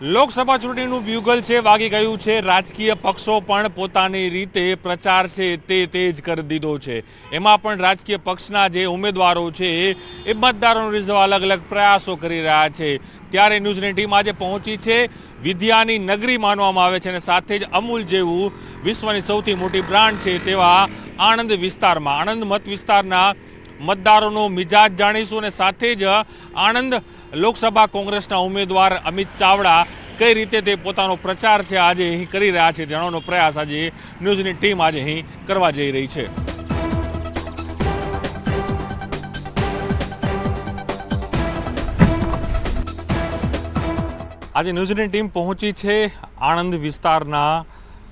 લોકસભા ચૂંટણીનું બ્યુગલ છે વાગી ગયું છે. રાજકીય પક્ષો પણ પોતાની રીતે પ્રચાર છે તે તેજ કરી દીધો છે. એમાં પણ રાજકીય પક્ષના જે ઉમેદવારો છે એ મતદારોને રીઝવવા અલગ અલગ પ્રયાસો કરી રહ્યા છે. ત્યારે ન્યૂઝની ટીમ આજે પહોંચી છે વિદ્યાની નગરી માનવામાં આવે છે અને સાથે જ અમૂલ જેવું વિશ્વની સૌથી મોટી બ્રાન્ડ છે તેવા આણંદ વિસ્તારમાં આણંદ મત વિસ્તારના મતદારોનો મિજાજ જાણીશું અને સાથે જ આણંદ લોકસભા કોંગ્રેસના ઉમેદવાર અમિત ચાવડા કઈ રીતે તે પોતાનો પ્રચાર છે આજે અહીં કરી રહ્યા છે જાણવાનો પ્રયાસ આજે ન્યૂઝની ટીમ આજે અહીં કરવા જઈ રહી છે. આજે ન્યૂઝની ટીમ પહોંચી છે આણંદ વિસ્તારના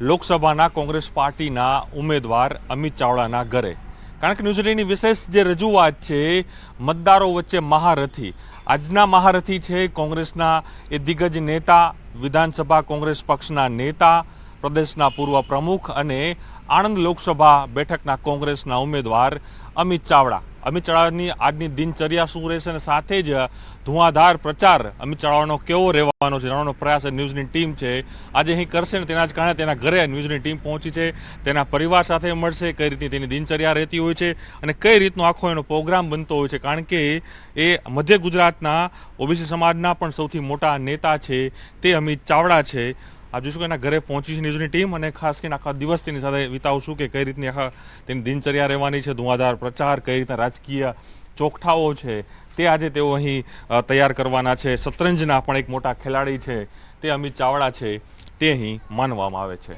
લોકસભાના કોંગ્રેસ પાર્ટીના ઉમેદવાર અમિત ચાવડાના ઘરે. કારણ કે ન્યૂઝની વિશેષ જે રજૂઆત છે મતદારો વચ્ચે મહારથી. આજના મહારથી છે કોંગ્રેસના એ દિગ્ગજ નેતા, વિધાનસભા કોંગ્રેસ પક્ષના નેતા, પ્રદેશના પૂર્વ પ્રમુખ અને આણંદ લોકસભા બેઠકના કોંગ્રેસના ઉમેદવાર અમિત ચાવડા. અમિત ચાવડાની આજની દિનચર્યા શું રહેશે અને સાથે જ ધુઆધાર પ્રચાર અમિત ચાવડાનો કેવો રહેવાનો છે જાણવાનો પ્રયાસ ન્યૂઝની ટીમ છે આજે અહીં કરશે ને તેના જ કારણે તેના ઘરે ન્યૂઝની ટીમ પહોંચી છે. તેના પરિવાર સાથે મળશે, કઈ રીતની તેની દિનચર્યા રહેતી હોય છે અને કઈ રીતનો આખો એનો પ્રોગ્રામ બનતો હોય છે. કારણ કે એ મધ્ય ગુજરાતના ઓબીસી સમાજના પણ સૌથી મોટા નેતા છે તે અમિત ચાવડા છે. આપ જોઈશું કે એના ઘરે પહોંચી છે ન્યૂઝની ટીમ અને ખાસ કરીને આખા દિવસ તેની સાથે વિતાવશું કે કઈ રીતની આખા તેની દિનચર્યા રહેવાની છે, ધુઆધાર પ્રચાર, કઈ રીતના રાજકીય ચોકઠાઓ છે તે આજે તેઓ અહીં તૈયાર કરવાના છે. શતરંજના પણ એક મોટા ખેલાડી છે તે અમિત ચાવડા છે તે અહીં માનવામાં આવે છે.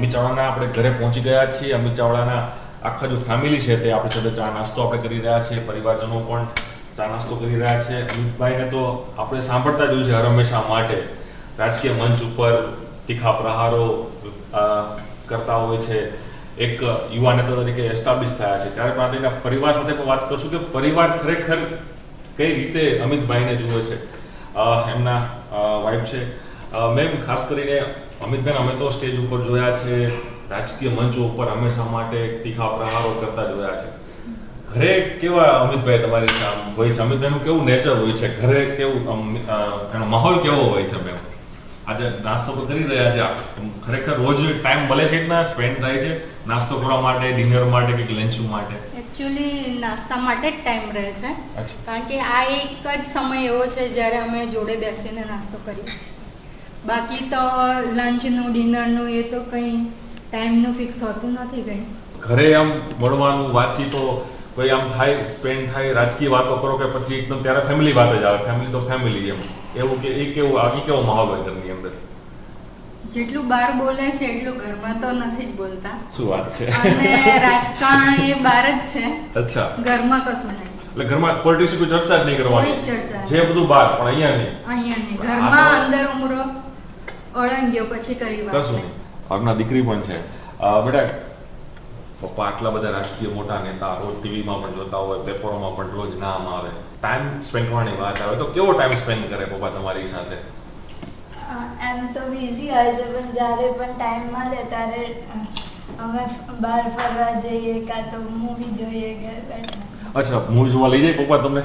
અમિત ચાવડાના આપણે ઘરે પહોંચી ગયા છીએ. અમિત ચાવડાના આખા જો ફેમિલી છે તે આપણી સાથે ચા નાસ્તો આપણે કરી રહ્યા છીએ. પરિવારજનો પણ ચા નાસ્તો કરી રહ્યા છે. અમિતભાઈને તો આપણે સાંભળતા જ હોય છે હર હંમેશા માટે રાજકીય મંચ ઉપર તીખા પ્રહારો કરતા હોય છે. એક યુવા નેતા તરીકે એસ્ટાબ્લિશ થયા છે. ત્યારે પણ આપણે એના પરિવાર સાથે પણ વાત કરશું કે પરિવાર ખરેખર કઈ રીતે અમિતભાઈને જુએ છે. એમના વાઇફ છે મેમ. ખાસ કરીને અમિતભાઈ અમે તો સ્ટેજ ઉપર જોયા છે, રાજકીય મંચો ઉપર હંમેશા માટે તીખા પ્રહારો કરતા જોયા છે. ઘરે કેવા અમિતભાઈ તમારી હોય છે? અમિતભાઈનું કેવું નેચર હોય છે? ઘરે કેવું એનો માહોલ કેવો હોય છે? મેમ આજે નાસ્તો તો કરી રહ્યા છે, ખરેખર રોજ ટાઈમ મળે છે કે સ્પેન્ડ થાય છે નાસ્તો કરવા માટે, ડિનર માટે કે લંચ માટે? એકચ્યુઅલી નાસ્તા માટે જ ટાઈમ રહે છે કારણ કે આ એક જ સમય એવો છે જ્યારે અમે જોડે બેસીને નાસ્તો કરીએ છીએ. બાકી તો લંચનું, ડિનરનું એ તો કંઈ ટાઈમનું ફિક્સ હોતું નથી કંઈ. ઘરે આમ મળવાનું, વાતચીતો કોઈ આમ થાય, સ્પેન્ડ થાય, રાજકીય વાતો કરો કે પછી એકદમ ત્યારે ફેમિલી વાત જ આવે? ફેમિલી તો ફેમિલી એમ એવું કે એ કેવું આગી કેવો માહોલ હોય ઘરની અંદર? જેટલું બહાર બોલે છે એટલું ઘરમાં તો નથી જ બોલતા. શું વાત છે? અને રાજકારણ એ બહાર જ છે. અચ્છા. ઘરમાં કશું નહીં. એટલે ઘરમાં પોલિટિક્સ કોઈ ચર્ચા જ નહીં કરવાની? કોઈ ચર્ચા જે બધું બહાર, પણ અહીંયા નહીં. અહીંયા નહીં. ઘરમાં અંદર ઉમરો ઓળંગ્યો પછી કરી વાત. કશું નહીં. આપના દીકરી પણ છે. બેટા, પપ્પા આટલા બધા રાજકીય મોટા નેતા, રોજ ટીવીમાં પણ જોતા હોય, પેપરોમાં પણ રોજ નામ આવે, ટાઈમ સ્પેન્ડ કરવાની વાત આવે તો કેવો ટાઈમ સ્પેન્ડ કરે પપ્પા તમારી સાથે? એમ તો બિઝી હોય છે પણ જ્યારે પણ ટાઈમ મળે ત્યારે અમે બહાર ફરવા જઈએ કાં તો મૂવી જોઈએ ઘર બેઠા. અચ્છા, મૂવી જોવા લઈ જાય પપ્પા તમને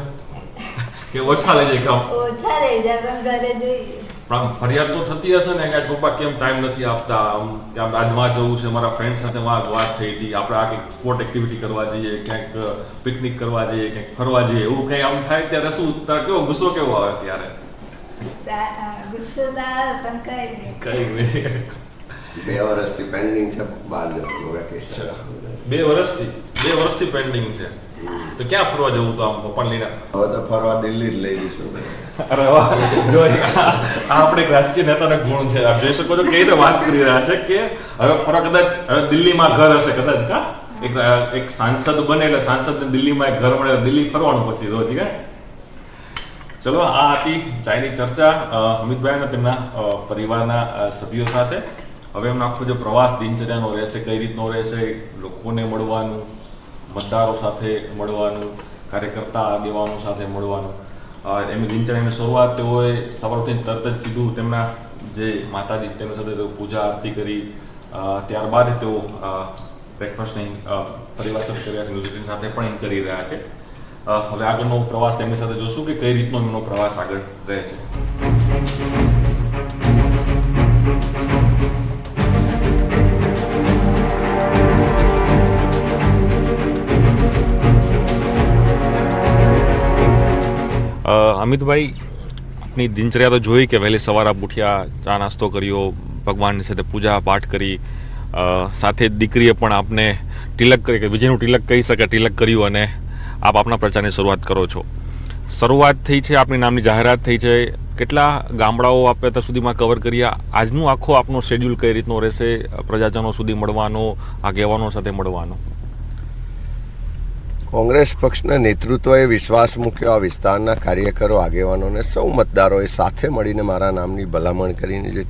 કે ઓછા લઈ જાય? કામ ઓછા લઈ જાય પણ ઘરે જોઈએ. પણ ફરિયાદ તો થતી હશે ને કે પપ્પા કેમ ટાઈમ નથી આપતા, આમ આજ વાં જવું છે, મારા ફ્રેન્ડ સાથે વાત થઈ હતી, આપણે આ કંઈક સ્પોર્ટ એક્ટિવિટી કરવા જઈએ, ક્યાંક પિકનિક કરવા જઈએ, ક્યાંક ફરવા જઈએ, એવું કંઈ આમ થાય ત્યારે શું કેવો ગુસ્સો કેવો આવે ત્યારે? ગુસ્સો તો આવે પણ કઈ નહીં. કઈ નહીં. 2 વર્ષથી પેન્ડિંગ છે બહારનું વેકેશન. 2 વર્ષથી પેન્ડિંગ છે. તો ક્યાં ફરવા જવું તો આમ પપ્પા લઈને? હવે તો ફરવા દિલ્હી જ લઈ જઈશું. અરે વાહ, જો આપણે એક રાજકીય નેતાનો ગુણ છે. આપ જોઈ શકો છો કઈ રીતે વાત કરી રહ્યા છે કે હવે ફરવા કદાચ હવે દિલ્હીમાં ઘર હશે, કદાચ કા એક સાંસદ બને એટલે સાંસદને દિલ્હીમાં એક ઘર મળે, દિલ્હી ફરવાનું પછી રોજ કે. ચલો, આ હતી ચાયની ચર્ચા અમિતભાઈ અને તેમના પરિવારના સભ્યો સાથે. હવે એમનો આખો જે પ્રવાસ દિનચર્યાનો રહેશે, કઈ રીતનો રહેશે, લોકોને મળવાનું, મતદારો સાથે મળવાનું, કાર્યકર્તા આગેવાનો સાથે મળવાનું, એમની દિનચર્યાની શરૂઆત તેઓએ સવાર ઉઠીને તરત જ સીધું તેમના જે માતાજી તેમની સાથે તેઓ પૂજા આરતી કરી, ત્યારબાદ તેઓ બ્રેકફાસ્ટની પરિવાર સાથે કર્યા છે, ન્યૂઝ સાથે પણ એમ કરી રહ્યા છે. હવે આગળનો પ્રવાસ તેમની સાથે જોશું કે કઈ રીતનો એમનો પ્રવાસ આગળ રહે છે. અમિતભાઈ, આપની દિનચર્યા તો જોઈ કે વહેલી સવારે આપ ઉઠ્યા, ચા નાસ્તો કર્યો, ભગવાનની સાથે પૂજા પાઠ કરી, સાથે દીકરીએ પણ આપને તિલક કરી, કે વિજયનું તિલક કહી શકે, તિલક કર્યું અને આપ આપના પ્રચારની શરૂઆત કરો છો. શરૂઆત થઈ છે, આપની નામની જાહેરાત થઈ છે, કેટલા ગામડાઓ આપે અત્યાર સુધીમાં કવર કર્યા? આજનું આખો આપનો શેડ્યુલ કઈ રીતનો રહેશે પ્રજાજનો સુધી મળવાનો, આગેવાનો સાથે મળવાનો? કોંગ્રેસ પક્ષના નેતૃત્વએ વિશ્વાસ મૂક્યો આ વિસ્તારના કાર્યકરો, આગેવાનોને, સૌ મતદારોએ સાથે મળીને મારા નામની ભલામણ કરીને જે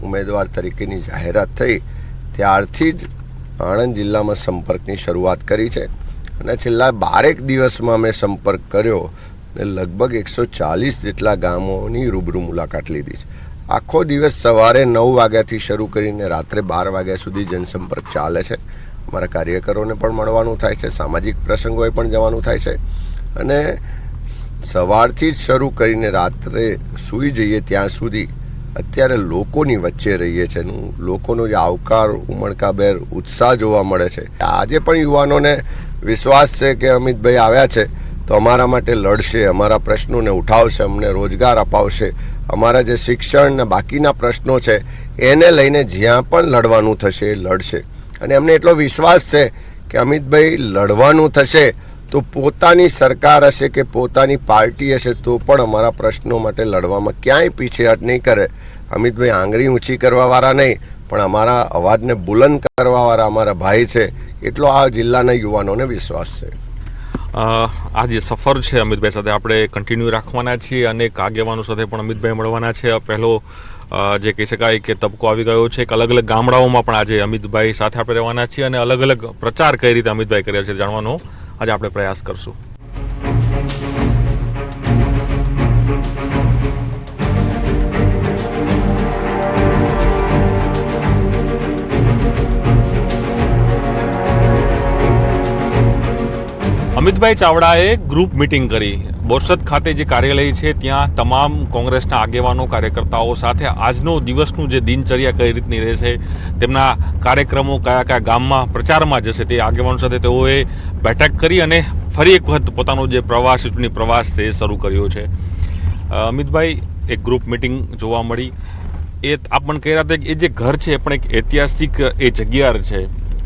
ઉમેદવાર તરીકેની જાહેરાત થઈ ત્યારથી જ આણંદ જિલ્લામાં સંપર્કની શરૂઆત કરી છે. અને છેલ્લા 12 દિવસમાં મેં સંપર્ક કર્યો અને લગભગ 140 જેટલા ગામોની રૂબરૂ મુલાકાત લીધી છે. આખો દિવસ સવારે 9 વાગ્યાથી શરૂ કરીને રાત્રે 12 વાગ્યા સુધી જનસંપર્ક ચાલે છે. અમારા કાર્યકરોને પણ મળવાનું થાય છે, સામાજિક પ્રસંગોએ પણ જવાનું થાય છે અને સવારથી જ શરૂ કરીને રાત્રે સૂઈ જઈએ ત્યાં સુધી અત્યારે લોકોની વચ્ચે રહીએ છીએ. લોકોનો જે આવકાર, ઉમળકાભેર ઉત્સાહ જોવા મળે છે. આજે પણ યુવાનોને વિશ્વાસ છે કે અમિતભાઈ આવ્યા છે તો અમારા માટે લડશે, અમારા પ્રશ્નોને ઉઠાવશે, અમને રોજગાર અપાવશે, અમારા જે શિક્ષણ ને બાકીના પ્રશ્નો છે એને લઈને જ્યાં પણ લડવાનું થશે એ લડશે. અને અમને એટલો વિશ્વાસ છે કે અમિતભાઈ લડવાનું થશે તો પોતાની સરકાર હશે કે પોતાની પાર્ટી હશે તો પણ અમારા પ્રશ્નો માટે લડવામાં ક્યાંય પીછેહટ નહીં કરે. અમિતભાઈ આંગળી ઊંચી કરવાવાળા નહીં પણ અમારા અવાજને બુલંદ કરવાવાળા અમારા ભાઈ છે, એટલો આ જિલ્લાના યુવાનોને વિશ્વાસ છે. આ જે સફર છે અમિતભાઈ સાથે આપણે કન્ટિન્યુ રાખવાના છીએ, અનેક આગેવાનો સાથે પણ અમિતભાઈ મળવાના છે. પહેલો જે કહી શકાય કે તબકો આવી ગયો છે કે અલગ અલગ ગામડાઓમાં પણ આજે અમિતભાઈ સાથે આપણે રહેવાના છીએ અને અલગ અલગ પ્રચાર કઈ રીતે અમિતભાઈ કર્યા છે જાણવાનો આજે આપણે પ્રયાસ કરશું. અમિતભાઈ ચાવડાએ ગ્રુપ મિટિંગ કરી. બોરસદ ખાતે જે કાર્યાલય છે ત્યાં તમામ કોંગ્રેસના આગેવાનો, કાર્યકર્તાઓ સાથે આજનો દિવસનું જે દિનચર્યા કઈ રીતની રહેશે, તેમના કાર્યક્રમો કયા કયા ગામમાં પ્રચારમાં જશે તે આગેવાનો સાથે તેઓએ બેઠક કરી અને ફરી એક વખત પોતાનો જે પ્રવાસ, ચૂંટણી પ્રવાસ છે એ શરૂ કર્યો છે. અમિતભાઈ, એક ગ્રુપ મિટિંગ જોવા મળી, એ આપ પણ કહી રહ્યા હતા કે એ જે ઘર છે એ પણ એક ઐતિહાસિક એ જગ્યા છે.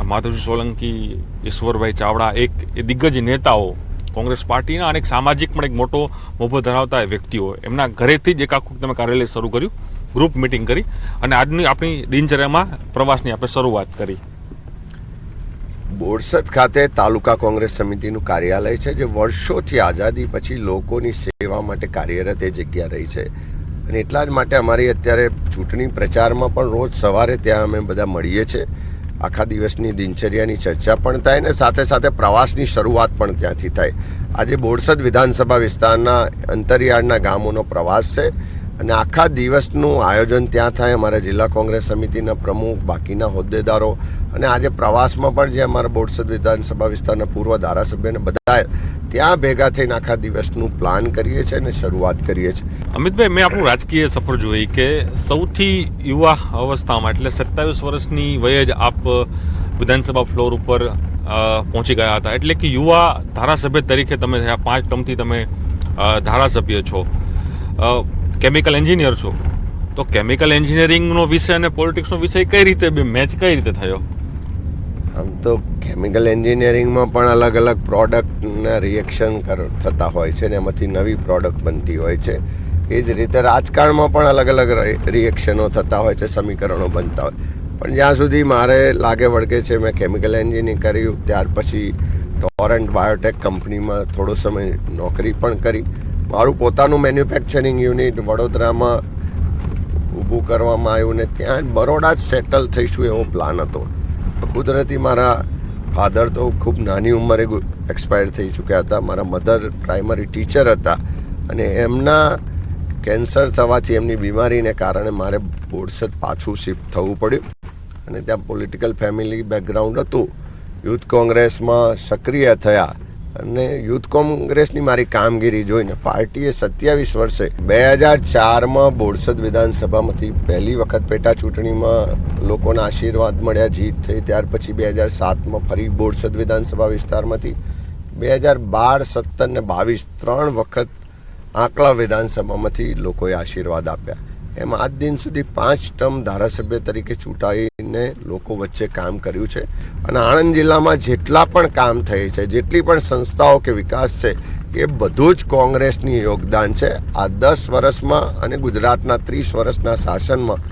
માધવજી સોલંકી, ઈશ્વરભાઈ ચાવડા, એક એ દિગ્ગજ નેતાઓ કોંગ્રેસ પાર્ટીના અને એક સામાજિક પણ એક મોટો મોભો ધરાવતા વ્યક્તિઓ, એમના ઘરેથી જ એક આખું તમે કાર્યાલય શરૂ કર્યું, ગ્રુપ મિટિંગ કરી અને આજની આપણી દિનચર્યામાં પ્રવાસની આપણે શરૂઆત કરી. બોરસદ ખાતે તાલુકા કોંગ્રેસ સમિતિનું કાર્યાલય છે જે વર્ષોથી આઝાદી પછી લોકોની સેવા માટે કાર્યરત એ જગ્યા રહી છે અને એટલા જ માટે અમારી અત્યારે ચૂંટણી પ્રચારમાં પણ રોજ સવારે ત્યાં અમે બધા મળીએ છીએ. આખા દિવસની દિનચર્યાની ચર્ચા પણ થાય ને સાથે સાથે પ્રવાસની શરૂઆત પણ ત્યાંથી થાય. આજે બોરસદ વિધાનસભા વિસ્તારના અંતરિયાળના ગામોનો પ્રવાસ છે અને આખા દિવસનું આયોજન ત્યાં થાય. અમારા જિલ્લા કોંગ્રેસ સમિતિના પ્રમુખ, બાકીના હોદ્દેદારો અને આજે પ્રવાસમાં પણ જે અમારા બોરસદ વિધાનસભા વિસ્તારના પૂર્વ ધારાસભ્યને બધા ત્યાં ભેગા થઈને આખા દિવસનું પ્લાન કરીએ છીએ અને શરૂઆત કરીએ છીએ. અમિતભાઈ, મેં આપણું રાજકીય સફર જોઈ કે સૌથી યુવા અવસ્થામાં એટલે 27 વર્ષની વયે જ આપ વિધાનસભા ફ્લોર ઉપર પહોંચી ગયા હતા, એટલે કે યુવા ધારાસભ્ય તરીકે તમે થયા. 5 ટર્મથી તમે ધારાસભ્ય છો, કેમિકલ એન્જિનિયર છો, તો કેમિકલ એન્જિનિયરિંગનો વિષય અને પોલિટિક્સનો વિષય કઈ રીતે મેચ કઈ રીતે થયો? આમ તો કેમિકલ એન્જિનિયરિંગમાં પણ અલગ અલગ પ્રોડક્ટના રિએક્શન થતા હોય છે ને એમાંથી નવી પ્રોડક્ટ બનતી હોય છે. એ જ રીતે રાજકારણમાં પણ અલગ અલગ રિએક્શનો થતા હોય છે, સમીકરણો બનતા હોય. પણ જ્યાં સુધી મારે લાગે વળગે છે, મેં કેમિકલ એન્જિનિયરિંગ કર્યું, ત્યાર પછી ટોરન્ટ બાયોટેક કંપનીમાં થોડો સમય નોકરી પણ કરી. મારું પોતાનું મેન્યુફેક્ચરિંગ યુનિટ વડોદરામાં ઊભું કરવામાં આવ્યું ને ત્યાં બરોડા જ સેટલ થઈશું એવો પ્લાન હતો. કુદરતી મારા ફાધર તો ખૂબ નાની ઉંમરે એક્સપાયર થઈ ચૂક્યા હતા. મારા મધર પ્રાઇમરી ટીચર હતા અને એમના કેન્સર થવાથી એમની બીમારીને કારણે મારે બોરસદ પાછું શિફ્ટ થવું પડ્યું અને ત્યાં પોલિટિકલ ફેમિલી બેકગ્રાઉન્ડ હતું. યુથ કોંગ્રેસમાં સક્રિય થયા અને યુથ કોંગ્રેસની મારી કામગીરી જોઈને પાર્ટીએ 27 વર્ષે 2004માં બોરસદ વિધાનસભામાંથી પહેલી વખત પેટા ચૂંટણીમાં લોકોના આશીર્વાદ મળ્યા, જીત થઈ. ત્યાર પછી 2007માં ફરી બોરસદ વિધાનસભા વિસ્તારમાંથી 2012, 17 ને 22 3 વખત આંકલા વિધાનસભામાંથી લોકોએ આશીર્વાદ આપ્યા. એમ આજ દિન સુધી 5 ટર્મ ધારાસભ્ય તરીકે ચૂંટાઈને લોકો વચ્ચે કામ કર્યું છે અને આણંદ જિલ્લામાં જેટલા પણ કામ થયું છે, જેટલી પણ સંસ્થાઓ કે વિકાસ છે, એ બધું જ કોંગ્રેસની યોગદાન છે. આ 10 વર્ષમાં અને ગુજરાતના 30 વર્ષના શાસનમાં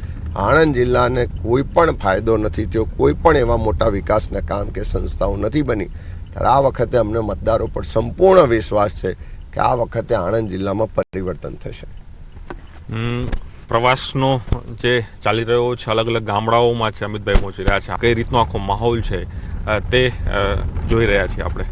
આણંદ જિલ્લાને કોઈ પણ ફાયદો નથી થયો, કોઈ પણ એવા મોટા વિકાસના કામ કે સંસ્થાઓ નથી બની. ત્યારે આ વખતે અમને મતદારો પર સંપૂર્ણ વિશ્વાસ છે કે આ વખતે આણંદ જિલ્લામાં પરિવર્તન થશે. પ્રવાસનો જે ચાલી રહ્યો છે, અલગ અલગ ગામડાઓમાં છે, અમિતભાઈ પહોંચી રહ્યા છે, કઈ રીતનો આખો માહોલ છે તે જોઈ રહ્યા છીએ આપણે.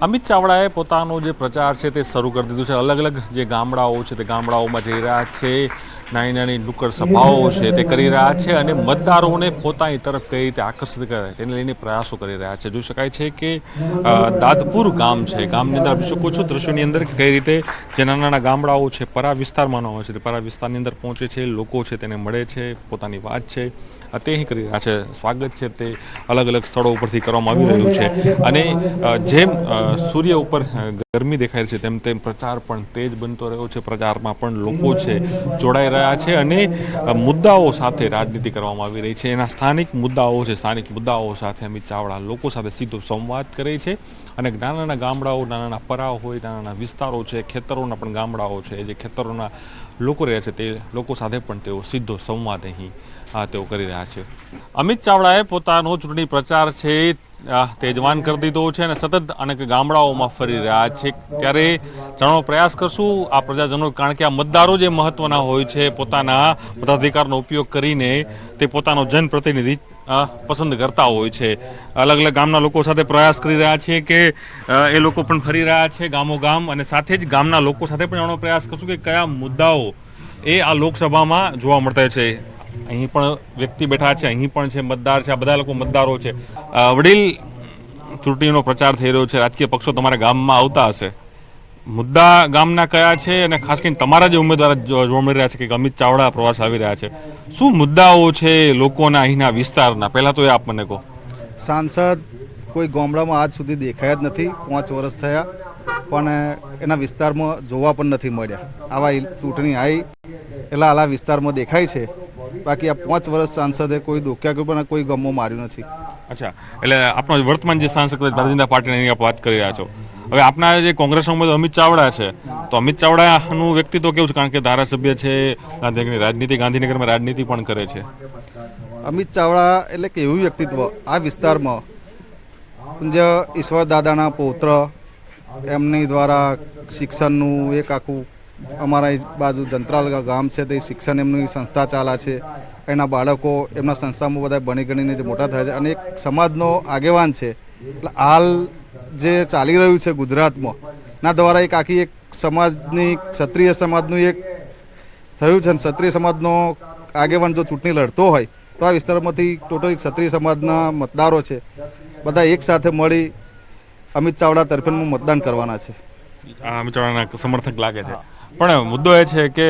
અમિત ચાવડાએ પોતાનો જે પ્રચાર છે તે શરૂ કરી દીધું છે. અલગ અલગ જે ગામડાઓ છે તે ગામડાઓમાં જઈ રહ્યા છે, નાની નાની નુક્કડ સભાઓ છે તે કરી રહ્યા છે અને મતદારોને પોતાની તરફ કઈ રીતે આકર્ષિત કરે તેને લઈને પ્રયાસો કરી રહ્યા છે. જોઈ શકાય છે કે દાદપુર ગામ છે, ગામની અંદર આપી શકો છો દ્રશ્યોની અંદર કે કઈ રીતે જે નાના નાના ગામડાઓ છે, પરા વિસ્તારમાં હોય છે, તે પરા વિસ્તારની અંદર પહોંચે છે, લોકો છે તેને મળે છે, પોતાની વાત છે તે અહીં કરી રહ્યા છે. સ્વાગત છે તે અલગ અલગ સ્થળો ઉપરથી કરવામાં આવી રહ્યું છે અને જેમ સૂર્ય ઉપર ગરમી દેખાય છે તેમ તેમ પ્રચાર પણ તેજ બનતો રહ્યો છે. પ્રચારમાં પણ લોકો છે જોડાઈ રહ્યા છે અને મુદ્દાઓ સાથે રાજનીતિ કરવામાં આવી રહી છે. એના સ્થાનિક મુદ્દાઓ છે, સ્થાનિક મુદ્દાઓ સાથે અમિત ચાવડા લોકો સાથે સીધો સંવાદ કરે છે અને નાના નાના ગામડાઓ, નાના નાના પરાઓ હોય, નાના નાના વિસ્તારો છે, ખેતરોના પણ ગામડાઓ છે, જે ખેતરોના લોકો રહ્યા છે તે લોકો સાથે પણ તેઓ સીધો સંવાદ અહીં તેઓ કરી રહ્યા છે. અમિત ચાવડાએ પોતાનો ચૂંટણી પ્રચાર છે તેજવાન કરી દીધો છે અને સતત અનેક ગામડાઓમાં ફરી રહ્યા છે. ત્યારે જાણવાનો પ્રયાસ કરશું આ પ્રજાજનો, કારણ કે આ મતદારો જે મહત્વના હોય છે, પોતાના મતાધિકારનો ઉપયોગ કરીને તે પોતાનો જનપ્રતિનિધિ પસંદ કરતા હોય છે. અલગ અલગ ગામના લોકો સાથે પ્રયાસ કરી રહ્યા છે કે એ લોકો પણ ફરી રહ્યા છે ગામો ગામ અને સાથે જ ગામના લોકો સાથે પણ જાણવાનો પ્રયાસ કરશું કે કયા મુદ્દાઓ એ આ લોકસભામાં જોવા મળતા છે. અહીં પણ વ્યક્તિ બેઠા છે, અહીં પણ છે મતદાર છે, આ બધા લોકો મતદારો છે. વડીલ, ચૂંટણીનો પ્રચાર થઈ રહ્યો છે, રાજકીય પક્ષો તમારા ગામમાં આવતા હશે, મુદ્દા ગામના કયા છે અને ખાસ કરીને તમારા જે ઉમેદવાર જોવા મળી રહ્યા છે કે અમિત ચાવડા પ્રવાસ આવી રહ્યા છે, શું મુદ્દાઓ છે લોકોના અહીંના વિસ્તારના? પહેલા તો એ આપ મને કહો. સાંસદ કોઈ ગામડામાં આજ સુધી દેખાયા જ નથી. 5 વર્ષ થયા પણ એના વિસ્તારમાં જોવા પણ નથી મળ્યા. આવા ચૂંટણી આવી એટલે આલા વિસ્તારમાં દેખાય છે, બાકી આ 5 વર્ષ સાંસદે કોઈ દોખ્યા પણ કોઈ ગમો માર્યું નથી. અચ્છા, એટલે આપણો વર્તમાન જે સાંસદ ભારતીય જનતા પાર્ટીની આપ વાત કરી રહ્યા છો. હવે આપના જે કોંગ્રેસના ઉમેદવાર અમિત ચાવડા છે, તો અમિત ચાવડાનું વ્યક્તિત્વ કેવું છે? કારણ કે ધારાસભ્ય છે, રાજનીતિ, ગાંધીનગરમાં રાજનીતિ પણ કરે છે. અમિત ચાવડા એટલે કે એવું વ્યક્તિત્વ આ વિસ્તારમાં જે ઈશ્વર દાદાના પૌત્ર એમની દ્વારા શિક્ષણનું એક આખું, અમારા બાજુ જંત્રાલ ગામ છે તે શિક્ષણ એમની સંસ્થા ચાલે છે. એના બાળકો એમના સંસ્થામાં બધા ભણી ગણીને જે મોટા થાય છે અને એક સમાજનો આગેવાન છે. એટલે હાલ જે ચાલી રહ્યું છે ગુજરાતમાં ના દ્વારા એક આખી એક સમાજની, ક્ષત્રિય સમાજનું એક થયું છે. ક્ષત્રિય સમાજનો આગેવાન જો ચૂંટણી લડતો હોય તો આ વિસ્તારમાંથી ટોટલ ક્ષત્રિય સમાજના મતદારો છે બધા એક સાથે મળી અમિત ચાવડા તરફેણમાં મતદાન કરવાના છે. અમિત ચાવડાના સમર્થક લાગે છે. પણ મુદ્દો એ છે કે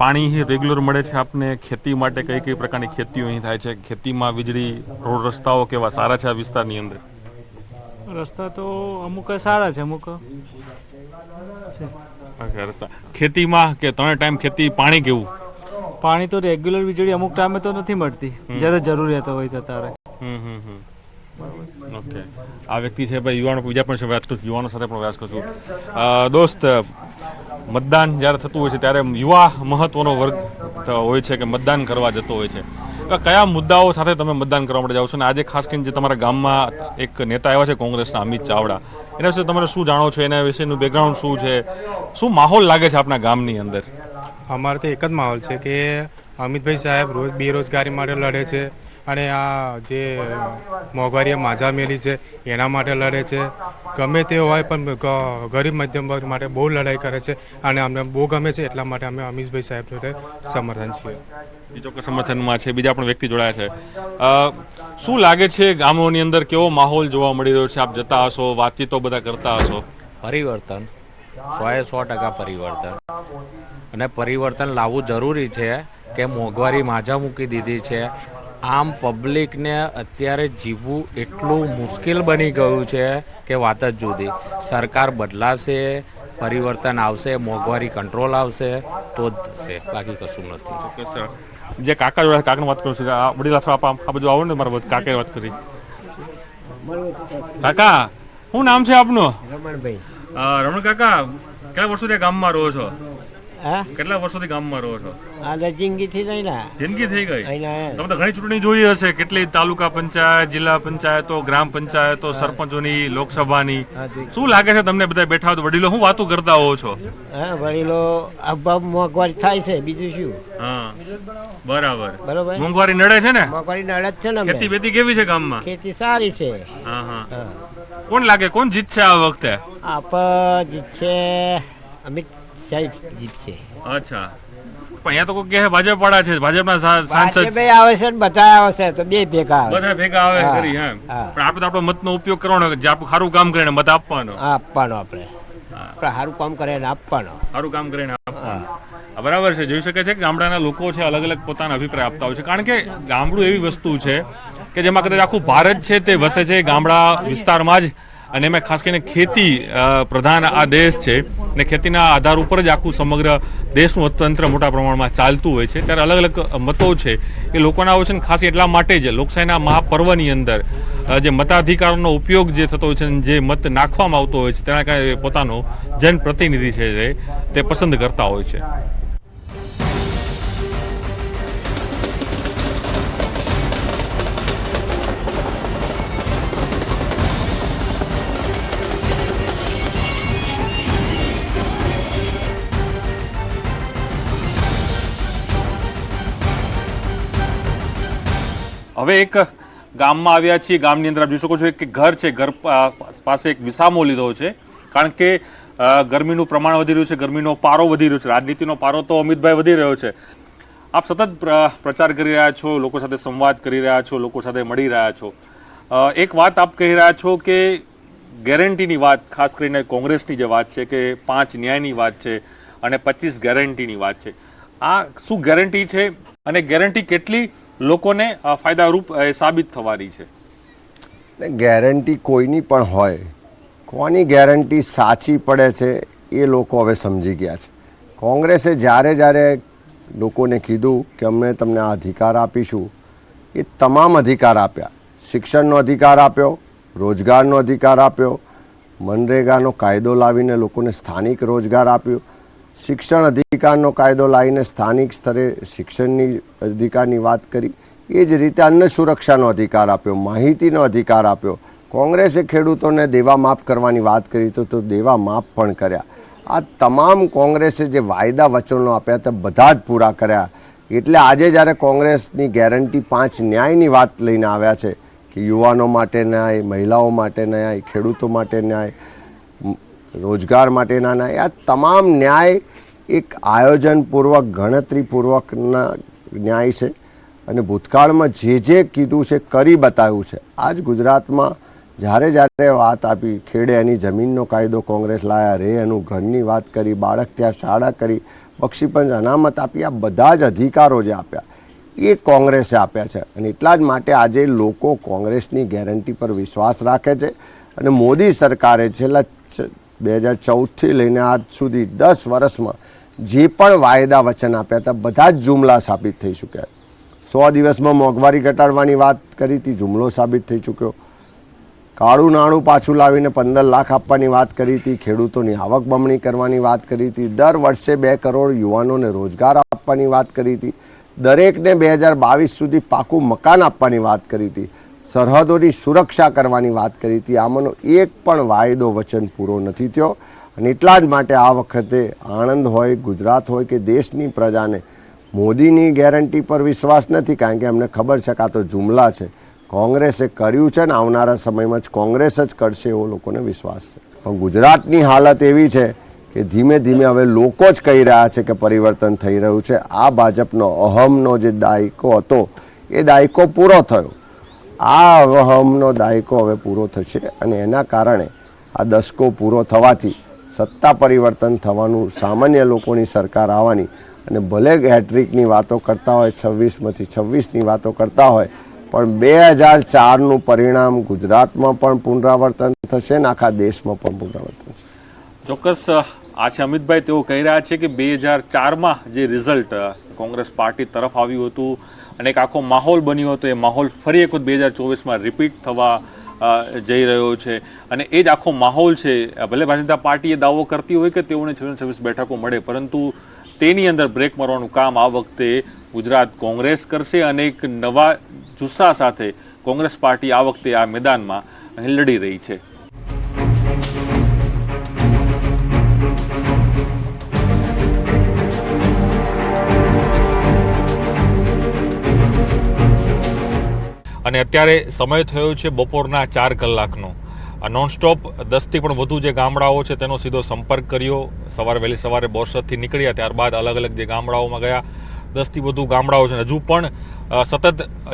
પાણી રેગ્યુલર મળે છે આપને? ખેતી માટે કઈ કઈ પ્રકારની ખેતીઓ અહીં થાય છે? ખેતીમાં વીજળી, રોડ રસ્તાઓ કેવા સારા છે આ વિસ્તારની અંદર? રસ્તા તો અમુક સારા છે, અમુક ઓકે, રસ્તા ખેતીમાં કે 3 ટાઈમ ખેતી પાણી કેવું? પાણી તો રેગ્યુલર વીજળી અમુક ટાઈમે તો નથી મળતી, જ્યારે જરૂરિયાત હોય તો ત્યારે. ઓકે, આ વ્યક્તિ છે ભાઈ યુવાનો, બીજા પણ છે, વાત કરું યુવાનો સાથે પણ વાત કરશું. દોસ્ત, મતદાન જ્યારે થતું હોય છે ત્યારે યુવા મહત્વનો વર્ગ હોય છે કે મતદાન કરવા જતો હોય છે. કયા મુદ્દાઓ સાથે તમે મતદાન કરવા માટે જાઓ છો? અને આજે ખાસ કરીને જે તમારા ગામમાં એક નેતા આવ્યા છે કોંગ્રેસના, અમિત ચાવડા, એના વિશે તમે શું જાણો છો? એના વિશેનું બેકગ્રાઉન્ડ શું છે? શું માહોલ લાગે છે આપણા ગામની અંદર? અમારે તો એક જ માહોલ છે કે અમિતભાઈ સાહેબ રોજ બેરોજગારી માટે લડે છે, અને આ જે મોંઘવારીએ માજા મેલી છે એના માટે લડે છે. ગમે તે હોય પણ ગરીબ મધ્યમ વર્ગ માટે બહુ લડાઈ કરે છે, અને અમને બહુ ગમે છે, એટલા માટે અમે અમિતભાઈ સાહેબ જોડે સમર્થન છીએ. બીજો કે સમર્થનમાં છે, બીજા પણ વ્યક્તિ જોડાયા છે. શું લાગે છે ગામોની અંદર કેવો માહોલ જોવા મળી રહ્યો છે? આપ જતા હશો, વાતચીતો બધા કરતા હશો. પરિવર્તન 100% પરિવર્તન, અને પરિવર્તન લાવવું જરૂરી છે કે મોંઘવારી માજા મૂકી દીધી છે. આમ પબ્લિકને અત્યારે જીવવું એટલું મુશ્કેલ બની ગયું છે કે વાત જ જુદી. સરકાર બદલાશે, પરિવર્તન આવશે, મોંઘવારી કંટ્રોલ આવશે તો જ થશે, બાકી કશું નથી. જે કાકા જોડે કાકાની વાત કરું છું, આ વડીલ આ બધું આવો ને, મારા કાકાએ વાત કરી. કાકા, શું નામ છે આપનું? રમણભાઈ. રમણ કાકા, કેટલા વર્ષોથી ગામમાં રહો છો? હા, કેટલા વર્ષોથી ગામમાં રહો છો? આ તો જિંદગી થઈ જાય ને. જિંદગી થઈ ગઈ. અહીંયા તમે તો ઘણી ચૂંટણી જોઈ હશે, કેટલી તાલુકા પંચાયત, જિલ્લા પંચાયતો, ગ્રામ પંચાયતો, સરપંચોની, લોકસભાની. શું લાગે છે તમને બધા બેઠા હોય તો વડીલો શું વાતો કરતા હોવ છો? હા, વડીલો અભાવ મોંઘવારી થાય છે, બીજું શું? હા, બરાબર. બરોબર. મોંઘવારી નડે છે ને? મોંઘવારી નડે જ છે ને. ખેતી બેતી કેવી છે ગામમાં? ખેતી સારી છે. હા હા. હા, કોણ લાગે, કોણ જીતશે આ વખતે? આપ જીતશે, અમિત સાહેબ જીતશે. અચ્છા, પણ અહીંયા તો કોઈ કહે ભાજપ વાળા છે, ભાજપના સાંસદ ભાઈ આવે છે ને બધા આવે છે, તો બે ભેગા આવે. બધા ભેગા આવે હા, ખરી. હા, હા. પણ આપણે તો આપણો મતનો ઉપયોગ કરવાનો, જે આપણું સારું કામ કરે ને મત આપવાનો. આપવાનો, આપણે સારું કામ કરે ને આપવાનો. સારું કામ કરીને આપવાનું. બરાબર છે. જોઈ શકે છે કે ગામડાના લોકો છે અલગ અલગ પોતાના અભિપ્રાય આપતા હોય છે, કારણ કે ગામડું એવી વસ્તુ છે કે જેમાં કદાચ આખું ભારત છે તે વસે છે ગામડા વિસ્તારમાં જ, અને એમાં ખાસ કરીને ખેતી પ્રધાન આ દેશ છે, ને ખેતીના આધાર ઉપર જ આખું સમગ્ર દેશનું અર્થતંત્ર મોટા પ્રમાણમાં ચાલતું હોય છે. ત્યારે અલગ અલગ મતો છે એ લોકોના હોય છે, ને ખાસ એટલા માટે જ લોકશાહીના મહાપર્વની અંદર જે મતાધિકારનો ઉપયોગ જે થતો હોય છે, જે મત નાખવામાં આવતો હોય છે, તેના કારણે પોતાનો જનપ્રતિનિધિ છે તે પસંદ કરતા હોય છે. હવે એક ગામમાં આવ્યા છીએ. ગામની અંદર આપ જોઈ શકો છો કે ઘર છે, ઘર પાસે એક વિસામો લીધો છે, કારણ કે ગરમીનું પ્રમાણ વધી રહ્યું છે, ગરમીનો પારો વધી રહ્યો છે, રાજનીતિનો પારો તો અમિતભાઈ વધી રહ્યો છે. આપ સતત પ્રચાર કરી રહ્યા છો, લોકો સાથે સંવાદ કરી રહ્યા છો, લોકો સાથે મળી રહ્યા છો. એક વાત આપ કહી રહ્યા છો કે ગેરંટીની વાત, ખાસ કરીને કોંગ્રેસની જે વાત છે કે 5 ન્યાયની વાત છે અને 25 ગેરંટીની વાત છે. આ શું ગેરંટી છે અને ગેરંટી કેટલી લોકોને ફાયદારૂપ સાબિત થવાની છે? ગેરંટી કોઈની પણ હોય, કોની ગેરંટી સાચી પડે છે એ લોકો હવે સમજી ગયા છે. કોંગ્રેસે જ્યારે લોકોને કીધું કે અમે તમને આ અધિકાર આપીશું, એ તમામ અધિકાર આપ્યા. શિક્ષણનો અધિકાર આપ્યો, રોજગારનો અધિકાર આપ્યો, મનરેગાનો કાયદો લાવીને લોકોને સ્થાનિક રોજગાર આપ્યો, શિક્ષણ અધિકારનો કાયદો લાવીને સ્થાનિક સ્તરે શિક્ષણની અધિકારની વાત કરી. એ જ રીતે અન્ન સુરક્ષાનો અધિકાર આપ્યો, માહિતીનો અધિકાર આપ્યો. કોંગ્રેસે ખેડૂતોને દેવા માફ કરવાની વાત કરી તો દેવા માફ પણ કર્યા. આ તમામ કોંગ્રેસે જે વાયદા વચનો આપ્યા તે બધા જ પૂરા કર્યા. એટલે આજે જ્યારે કોંગ્રેસની ગેરંટી 5 ન્યાયની વાત લઈને આવ્યા છે કે યુવાનો માટે ન્યાય, મહિલાઓ માટે ન્યાય, ખેડૂતો માટે ન્યાય, રોજગાર માટેના ન્યાય, આ તમામ ન્યાય એક આયોજનપૂર્વક, ગણતરીપૂર્વકના ન્યાય છે. અને ભૂતકાળમાં જે કીધું છે કરી બતાવ્યું છે. આજ ગુજરાતમાં જ્યારે વાત આપી, ખેડે એની જમીનનો કાયદો કોંગ્રેસ લાયા, રે એનું ઘરની વાત કરી, બાળક ત્યાં શાળા કરી, બક્ષીપંચ અનામત આપી, આ બધા જ અધિકારો જે આપ્યા એ કોંગ્રેસે આપ્યા છે. અને એટલા જ માટે આજે લોકો કોંગ્રેસની ગેરંટી પર વિશ્વાસ રાખે છે. અને મોદી સરકારે છેલ્લા 2014થી લઈને આજ સુધી 10 વર્ષમાં જે પણ વાયદા વચન આપ્યા હતા બધા જ જુમલા સાબિત થઈ ચૂક્યા. 100 દિવસમાં મોંઘવારી ઘટાડવાની વાત કરી હતી, જુમલો સાબિત થઈ ચૂક્યો. કાળું નાણું પાછું લાવીને 15 લાખ આપવાની વાત કરી હતી, ખેડૂતોની આવક બમણી કરવાની વાત કરી હતી, દર વર્ષે 2 કરોડ યુવાનોને રોજગાર આપવાની વાત કરી હતી, દરેકને 2022 સુધી પાકું મકાન આપવાની વાત કરી હતી, સરહદોની સુરક્ષા કરવાની વાત કરી હતી. આમાંનો એક પણ વાયદો વચન પૂરો નથી થયો અને એટલા જ માટે આ વખતે આણંદ હોય, ગુજરાત હોય કે દેશની પ્રજાને મોદીની ગેરંટી પર વિશ્વાસ નથી, કારણ કે અમને ખબર છે કે આ તો જુમલા છે. કોંગ્રેસે કર્યું છે ને આવનારા સમયમાં જ કોંગ્રેસ જ કરશે એવો લોકોને વિશ્વાસ છે. પણ ગુજરાતની હાલત એવી છે કે ધીમે ધીમે હવે લોકો જ કહી રહ્યા છે કે પરિવર્તન થઈ રહ્યું છે. આ ભાજપનો અહમનો જે દાયકો હતો એ દાયકો પૂરો થયો. આ અહમનો દાયકો હવે પૂરો થશે અને એના કારણે આ દશકો પૂરો થવાથી સત્તા પરિવર્તન થવાનું, સામાન્ય લોકોની સરકાર આવવાની અને ભલે હેટ્રિકની વાતો કરતા હોય, 26માંથી 26ની વાતો કરતા હોય, પણ 2004નું પરિણામ ગુજરાતમાં પણ પુનરાવર્તન થશે ને આખા દેશમાં પણ પુનરાવર્તન થશે. ચોક્કસ આ છે અમિતભાઈ, તેઓ કહી રહ્યા છે કે 2004માં જે રિઝલ્ટ કોંગ્રેસ પાર્ટી તરફ આવ્યું હતું અને એક આખો માહોલ બન્યો હતો, એ માહોલ ફરી એક વખત 2024માં રિપીટ થવા જઈ રહ્યો છે અને એ જ આખો માહોલ છે. ભલે ભારતીય જનતા પાર્ટી એ દાવો કરતી હોય કે તેઓને 26 બેઠકો મળે, પરંતુ તેની અંદર બ્રેક મારવાનું કામ આ વખતે ગુજરાત કોંગ્રેસ કરશે અને એક નવા જુસ્સા સાથે કોંગ્રેસ પાર્ટી આ વખતે આ મેદાનમાં લડી રહી છે. અને અત્યારે સમય થયો છે બપોરના 4 કલાકનો. નોનસ્ટોપ 10થી પણ વધુ જે ગામડાઓ છે તેનો સીધો સંપર્ક કર્યો. વહેલી સવારે બોરસદથી નીકળ્યા, ત્યારબાદ અલગ અલગ જે ગામડાઓમાં ગયા. 10થી વધુ ગામડાઓ છે.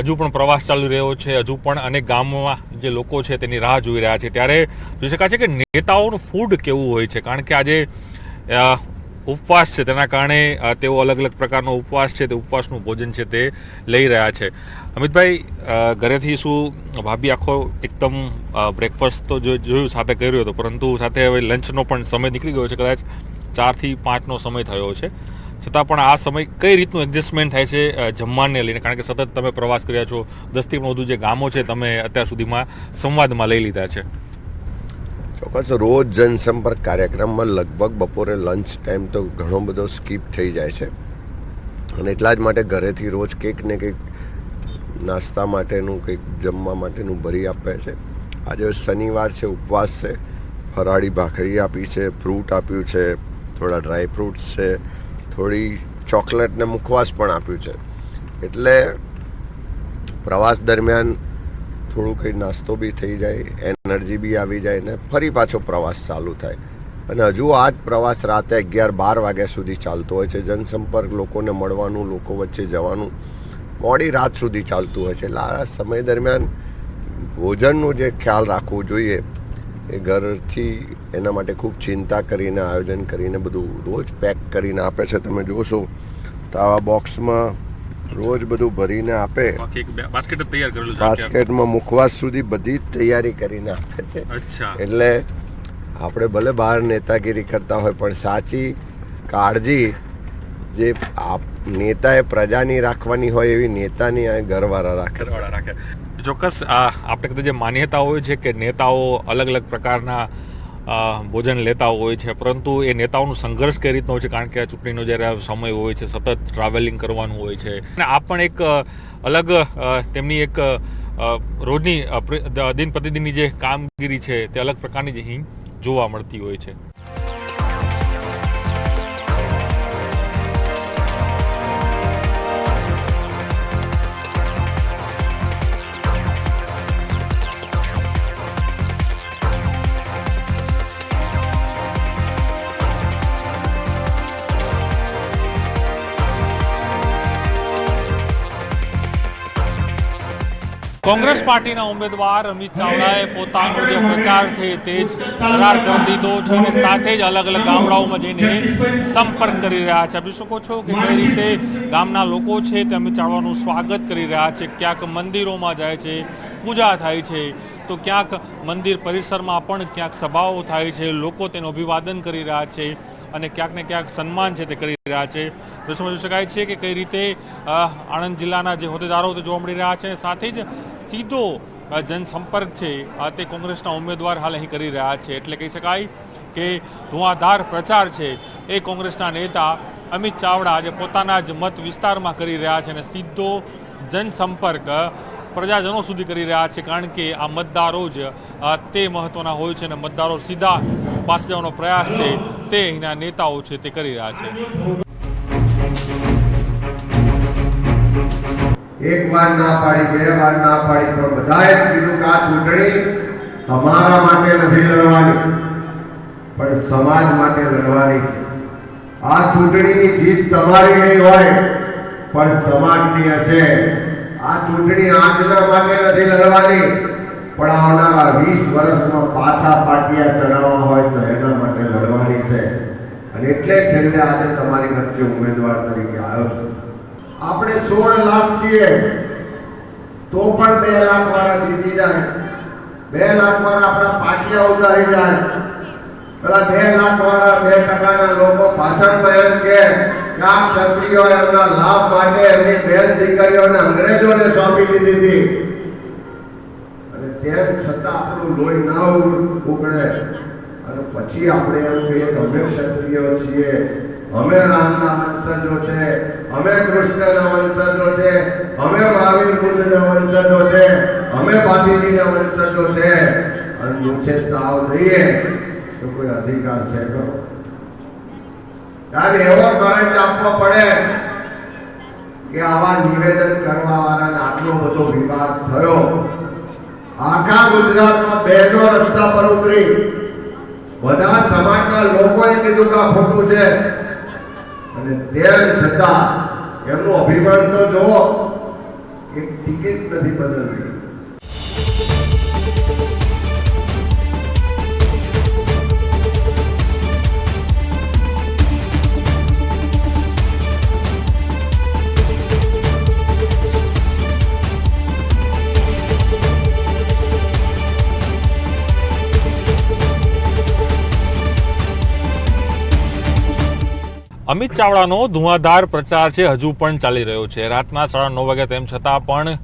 હજુ પણ પ્રવાસ ચાલી રહ્યો છે. હજુ પણ અનેક ગામોમાં જે લોકો છે તેની રાહ જોઈ રહ્યા છે. ત્યારે જોઈ શકાય છે કે નેતાઓનું ફૂડ કેવું હોય છે, કારણ કે આજે ઉપવાસ છે, તેના કારણે તેઓ અલગ અલગ પ્રકારનો ઉપવાસ છે, તે ઉપવાસનું ભોજન છે તે લઈ રહ્યા છે. અમિતભાઈ, ઘરેથી શું ભાભી આખો એકદમ બ્રેકફાસ્ટ તો જોયું સાથે કર્યો હતો, પરંતુ સાથે હવે લંચનો પણ સમય નીકળી ગયો છે. કદાચ 4 થી 5નો સમય થયો છે, છતાં પણ આ સમય કઈ રીતનું એડજસ્ટમેન્ટ થાય છે જમવાને લઈને, કારણ કે સતત તમે પ્રવાસ કર્યા છો, 10થી પણ વધુ જે ગામો છે તમે અત્યાર સુધીમાં સંવાદમાં લઈ લીધા છે. ચોક્કસ રોજ જનસંપર્ક કાર્યક્રમમાં લગભગ બપોરે લંચ ટાઈમ તો ઘણો બધો સ્કીપ થઈ જાય છે અને એટલા જ માટે ઘરેથી રોજ કંઈક ને કંઈક નાસ્તા માટેનું, કંઈક જમવા માટેનું ભરી આપે છે. આજે શનિવાર છે, ઉપવાસ છે, ફરાળી ભાખરી આપી છે, ફ્રૂટ આપ્યું છે, થોડા ડ્રાય ફ્રૂટ્સ છે, થોડી ચોકલેટ ને મુખવાસ પણ આપ્યું છે. એટલે પ્રવાસ દરમિયાન થોડું કંઈ નાસ્તો બી થઈ જાય, એનર્જી બી આવી જાય ને ફરી પાછો પ્રવાસ ચાલુ થાય. અને હજુ આ જ પ્રવાસ રાતે 11-12 વાગ્યા સુધી ચાલતો હોય છે. જનસંપર્ક, લોકોને મળવાનું, લોકો વચ્ચે જવાનું મોડી રાત સુધી ચાલતું હોય છે. એટલે આ સમય દરમિયાન ભોજનનું જે ખ્યાલ રાખવું જોઈએ એ ઘરથી એના માટે ખૂબ ચિંતા કરીને, આયોજન કરીને બધું રોજ પેક કરીને આપે છે. તમે જોશો તો આવા બોક્સમાં રોજ બધું ભરીને આપે, બાસ્કેટમાં મુખવાસ સુધી બધી જ તૈયારી કરીને આપે છે. એટલે આપણે ભલે બહાર નેતાગીરી કરતા હોય, પણ સાચી કાળજી જે નેતાએ પ્રજાની રાખવાની હોય એવી નેતાની ઘરવાળા રાખે. ચોક્કસ આપણે કદાચ જે માન્યતા હોય છે કે નેતાઓ અલગ અલગ પ્રકારના ભોજન લેતા હોય છે, પરંતુ એ નેતાઓનું સંઘર્ષ કઈ રીતનો હોય છે, કારણ કે આ ચૂંટણીનો જ્યારે સમય હોય છે, સતત ટ્રાવેલિંગ કરવાનું હોય છે અને આ પણ એક અલગ તેમની એક રોજની દિન પ્રતિદિનની જે કામગીરી છે તે અલગ પ્રકારની જ અહીં જોવા મળતી હોય છે. કોંગ્રેસ પાર્ટીના ઉમેદવાર અમિત ચાવડાએ પોતાનો જે પ્રચાર છે તે જ કરાર કરી દીધો છે અને સાથે જ અલગ અલગ ગામડાઓમાં જઈને સંપર્ક કરી રહ્યા છે. આપી શકો છો કે કઈ રીતે ગામના લોકો છે તે અમિત ચાવડાનું સ્વાગત કરી રહ્યા છે. ક્યાંક મંદિરોમાં જાય છે, પૂજા થાય છે, તો ક્યાંક મંદિર પરિસરમાં પણ ક્યાંક સભાઓ થાય છે, લોકો તેનું અભિવાદન કરી રહ્યા છે અને ક્યાંક ને ક્યાંક સન્માન છે તે કરી રહ્યા છે. દ્રશ્યમાં જોઈ શકાય છે કે કઈ રીતે આણંદ જિલ્લાના જે હોદ્દેદારો તે જોવા મળી રહ્યા છે. સાથે જ સીધો જનસંપર્ક છે તે કોંગ્રેસના ઉમેદવાર હાલ અહીં કરી રહ્યા છે. એટલે કહી શકાય કે ધુઆધાર પ્રચાર છે એ કોંગ્રેસના નેતા અમિત ચાવડા આજે પોતાના જ મત વિસ્તારમાં કરી રહ્યા છે અને સીધો જનસંપર્ક પ્રજાજનો સુધી કરી રહ્યા છે. કારણ કે આ મતદારો જ તે મહત્વના હોય છે અને મતદારો સીધા પાસે જવાનો પ્રયાસ છે તે અહીંના નેતાઓ છે તે કરી રહ્યા છે. એક વાર ના પાડી, બે વાર ના પાડી, પણ બધાએ કીધું કે આ ચૂંટણી તમારા માટે નથી લડવાની, પણ સમાજ માટે લડવાની છે. આ ચૂંટણીની જીત તમારી નહીં હોય પણ સમાજની હશે. આ ચૂંટણી આજના માટે નથી લડવાની, પણ આવનારા 20 વર્ષમાં પાછા પાટિયા ચડાવવા હોય તો એના માટે લડવાની છે. અને એટલે છેલ્લે આજે તમારી વચ્ચે ઉમેદવાર તરીકે આવ્યો છું. આપણે 16 લાખ છીએ તો પણ 2 લાખ વાળા જીતી જાય, 2 લાખ વાળા આપણા પાટિયા ઉતારી જાય. પેલા 2 લાખ વાળા 2% લોકો ભાષણમાં એમ કે આ ક્ષત્રિયો એમના લાભ માટે એમની બેન દીકરીઓને અંગ્રેજોને સોંપી દીધી હતી અને તેમ છતાં આપણું લોહી ના ઉકળે અને પછી આપણે એમ કહીએ કે અમે ક્ષત્રિયો છીએ, અમે રામના વંશજો છે, અમે કૃષ્ણના વંશજો છે, અમે મહાવીર બુદ્ધના વંશજો છે, અમે પાટીજીના વંશજો છે અને મૂછે તાવ દઈએ તો કોઈ અધિકાર છે ખરો? ત્યારે એવો કરંટ આપવો પડે કે આવા નિવેદન કરવા વાળાને આટલો બધો વિવાદ થયો. આખા ગુજરાતમાં બહેનો રસ્તા પર ઉતરી, બધા સમાજના લોકોએ કીધું કે આ ખોટું છે અને તેમ છતાં એમનું અભિમાન તો જુઓ, એક ટિકિટ નથી બદલવી. અમિત ચાવડાનો ધુઆધાર પ્રચાર છે હજુ પણ ચાલી રહ્યો છે. રાતના 9:30 વાગ્યા તેમ છતાં પણ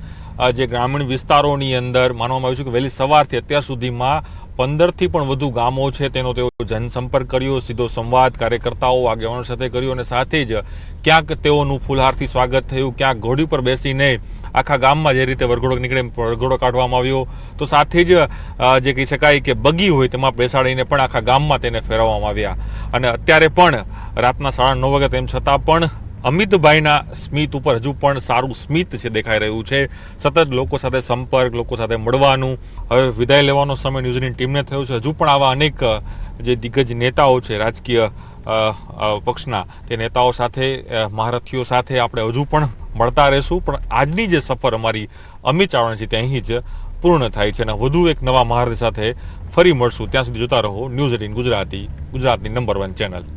જે ગ્રામીણ વિસ્તારોની અંદર માનવામાં આવ્યું છે કે વહેલી સવારથી અત્યાર સુધીમાં 15થી પણ વધુ ગામો છે તેનો તેઓ જનસંપર્ક કર્યો, સીધો સંવાદ કાર્યકર્તાઓ આગેવાનો સાથે કર્યો અને સાથે જ ક્યાંક તેઓનું ફૂલહારથી સ્વાગત થયું, ક્યાંક ઘોડી પર બેસીને આખા ગામમાં જે રીતે વરઘોડો નીકળે વરઘોડો કાઢવામાં આવ્યો, તો સાથે જ જે કહી શકાય કે બગી હોય તેમાં બેસાડીને પણ આખા ગામમાં તેને ફેરવવામાં આવ્યા. અને અત્યારે પણ રાતના 9:30 વાગ્યા તેમ છતાં પણ અમિતભાઈના સ્મિત ઉપર હજુ પણ સારું સ્મિત છે દેખાઈ રહ્યું છે. સતત લોકો સાથે સંપર્ક, લોકો સાથે મળવાનું. હવે વિદાય લેવાનો સમય ન્યૂઝની ટીમને થયો છે. હજુ પણ આવા અનેક જે દિગ્ગજ નેતાઓ છે રાજકીય પક્ષના, તે નેતાઓ સાથે, મહારથીઓ સાથે આપણે હજુ પણ મળતા રહેશું. પણ આજની જે સફર અમારી અમિત ચાવડાની છે તે અહીં જ પૂર્ણ થાય છે અને વધુ એક નવા મહારથી સાથે ફરી મળશું. ત્યાં સુધી જોતા રહો ન્યૂઝ 18 ગુજરાતી, ગુજરાતની નંબર 1 ચેનલ.